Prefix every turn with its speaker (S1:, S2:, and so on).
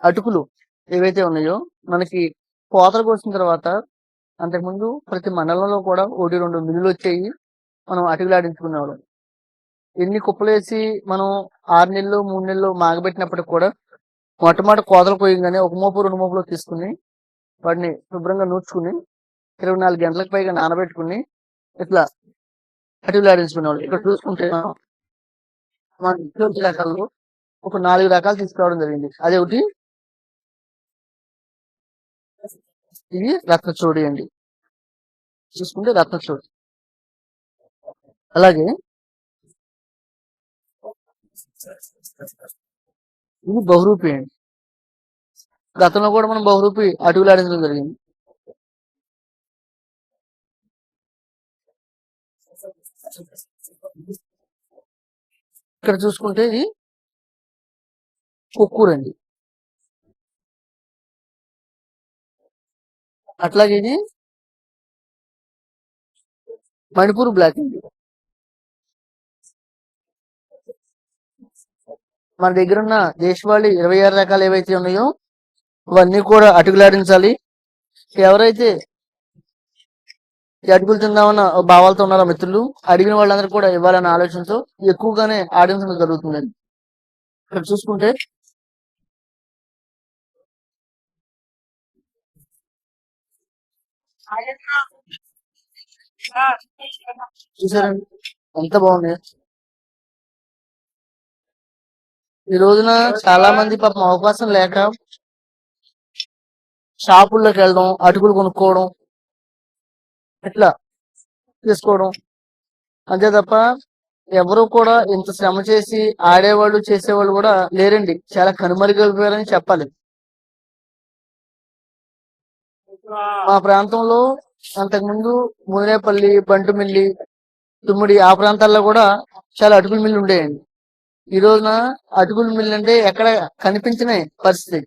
S1: అటుకులు ఏవైతే ఉన్నాయో మనకి కోతలు కోసిన తర్వాత అంతకుముందు ప్రతి మండలంలో కూడా 1, 2 మిల్లులు వచ్చాయి. మనం అటుకులాడించుకునేవాళ్ళం. ఎన్ని కుప్పలేసి మనం 6 నెలలు, 3 నెలలు మాగబెట్టినప్పటికి కూడా మొట్టమొదటి కోతలు కోయంగానే ఒక మోపు, 2 మోపులు తీసుకుని వాటిని శుభ్రంగా నూర్చుకుని 24 గంటలకు పైగా నానబెట్టుకుని ఇట్లా అటుకులాడించుకునేవాళ్ళం. ఇక్కడ చూసుకుంటే మన ఇంట్లో వచ్చే రకాల్లో ఒక 4 రకాలు తీసుకురావడం జరిగింది. అదొకటి ఇది రత్నచోడి అండి. చూసుకుంటే రత్నచోడి. అలాగే ఇది బహురూపి అండి. గతంలో కూడా మనం బహురూపి అటుకులాడించడం జరిగింది. ఇక్కడ చూసుకుంటే ఇది కొక్కూరు అండి. అట్లాగే ఇది మణిపూర్ బ్లాక్ అండి. మన దగ్గర ఉన్న దేశవాళీ 26 రకాలు ఏవైతే ఉన్నాయో అవన్నీ కూడా అటుకులాడించాలి. ఎవరైతే ఈ అటుకులు తిందామన్న భావాలతో ఉన్నారో మిత్రులు అడిగిన వాళ్ళందరూ కూడా ఇవ్వాలన్న ఆలోచనతో ఎక్కువగానే ఆడించడం జరుగుతుందండి. ఇక్కడ చూసుకుంటే చూసారండి ఎంత బాగున్నాయి. ఈ రోజున చాలా మంది పాపం అవకాశం లేక షాపుల్లోకి వెళ్ళడం, అటుకులు కొనుక్కోవడం, ఇట్లా చేసుకోవడం అంతే తప్ప ఎవరు కూడా ఇంత శ్రమ చేసి ఆడేవాళ్ళు చేసేవాళ్ళు కూడా లేరండి. చాలా కనుమరుగైపోయారని చెప్పాలి. మా ప్రాంతంలో అంతకుముందు ముదినేపల్లి, బంటుమిల్లి, తుమ్మిడి ఆ ప్రాంతాల్లో కూడా చాలా అటుకుల మిల్లు ఉండేయండి. ఈ రోజున అటుకుల మిల్లు అంటే ఎక్కడ కనిపించిన పరిస్థితి.